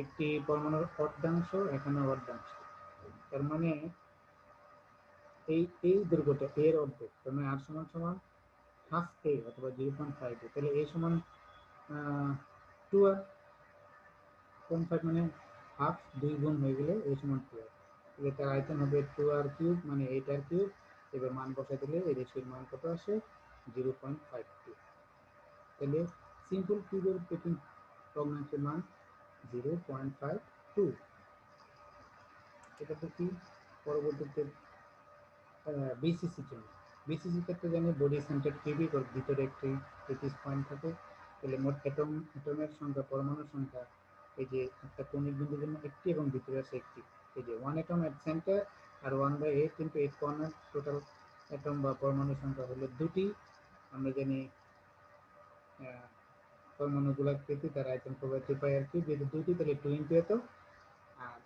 একটি পরমাণুর অর্ধাংশ, এখানে অর্ধাংশ, তার মানে এই দৈর্ঘ্যটা এর অর্ধেক, তার মানে r সমান সমান হাফ a অথবা 0.5 a, তাহলে a সমান 2r, 0.5 মানে হাফ, 2 গুণ হয়ে গেলে a সমান 2r, তাহলে তার আয়তন হবে 2r কিউব মানে 8r কিউব। এবার মান বসাই দিলে এই রেশিওর মান কত আসে 0.52, তাহলে সিম্পল কিউবের পেকিং ভগ্নাংশের মান 0.52। এটা কি পরবর্তীতে বিসিসির জন্য, বিসিসির ক্ষেত্রে জানি বডি সেন্টার কিউবিক, ওর ভিতরে একটি প্রিসিস পয়েন্ট থাকে, তাহলে মোট অ্যাটমের সংখ্যা, পরমাণুর সংখ্যা, এই যে একটা কৌণিক বিন্দুর জন্য একটি এবং ভিতরে আছে একটি, এই যে 1 অ্যাটম এট সেন্টার আর 1/8 কিন্তু 8 কর্নার, টোটাল অ্যাটম বা পরমাণুর সংখ্যা হলো দুটি। আমরা জানি পরমাণুগুলোর ক্ষেত্রে তার আয়তন প্রবাবিলিটি পাই আর কি, যেহেতু দুটি তাহলে 2 ইন্টু এত, আর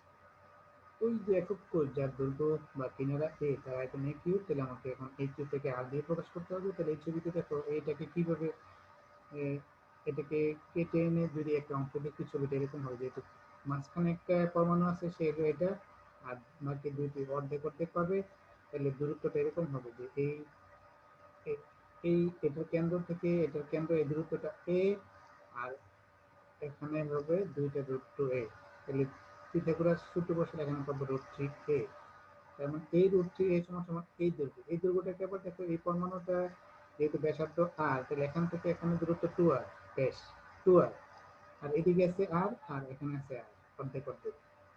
ওই যে একক কোষ যার দৈর্ঘ্য বা কিনারা a তার আয়তন a কিউব, তাহলে আমাকে এখন এই কিউব থেকে r দিয়ে প্রকাশ করতে হবে। তাহলে এই ছবিতে দেখো এটাকে কিভাবে এটাকে কেটে এনে যদি একটা অংশ দেখি, ছবিটা এরকম হবে, যেহেতু মাঝখানে একটা পরমাণু আছে সেহেতু এটা, আর বাকি দুটি অর্ধেক অর্ধেক পাবে, তাহলে দূরত্বটা এরকম হবে যে এই এটার কেন্দ্র থেকে এটার কেন্দ্র এই দূরত্বটা a, আর এখানে হবে দুইটা √2 a, তাহলে পিথাগোরাস সূত্র বসলে এখানে পাবো √3a, তার মানে এই √3a সমান সমান এই দৈর্ঘ্য, এই দৈর্ঘ্যটাকে আবার দেখো এই পরমাণুটা যেহেতু ব্যাসার্ধ r, তাহলে এখান থেকে এখানে দূরত্ব 2r, ব্যাস 2r, আর এদিকে আছে r আর এখানে আছে r, অর্ধেক অর্ধেক,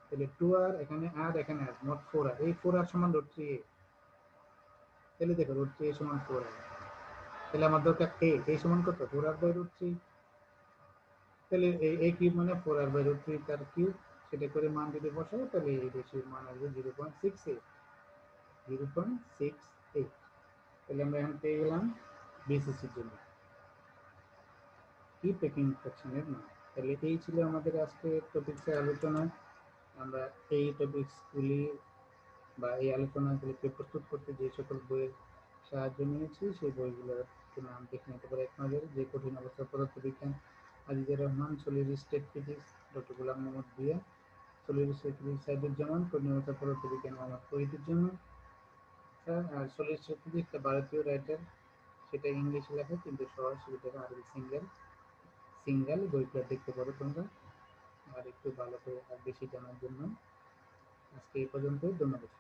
তাহলে 2r এখানে r এখানে r, মোট 4r, এই 4r সমান √3a, তাহলে দেখো √3a সমান 4r, তাহলে আমার দরকার a সমান কত 4r/√3, তাহলে এই কিউব মানে 4r/√3 তার কিউব, সেটা করে মান যদি বসাই তাহলে এই রেশিওর মান আসবে 0.68, 0.68, তাহলে আমরা এখন পেয়ে গেলাম বিসিসির জন্য কি পেকিং ফ্র্যাকশনের মান। তাহলে এই ছিল আমাদের আজকে টপিক্সের আলোচনা। আমরা এই টপিক্সগুলি বা এই আলোচনাগুলিকে প্রস্তুত করতে যে সকল বইয়ের সাহায্য নিয়েছি সেই বইগুলোর নাম দেখে নিতে পারে এক নজরে, যে কঠিন অবস্থা পদার্থবিজ্ঞান, Azizur Rahman, solid state physics, doctor Golam Mohammad Bhuiyan, solid state physics Saiduzzaman, কঠিন অবস্থা পদার্থবিজ্ঞান মোহাম্মদ ফরিদুজ্জামান স্যার, আর সলিড স্টেট ফিজিক্স ভারতীয় রাইটার, সেটা ইংলিশে লেখা কিন্তু সহজ সুবিধা আরবি সিঙ্গেল বইটা দেখতে পারো তোমরা, আর একটু ভালো করে আর বেশি জানার জন্য আজকে এই পর্যন্ত, ধন্যবাদ।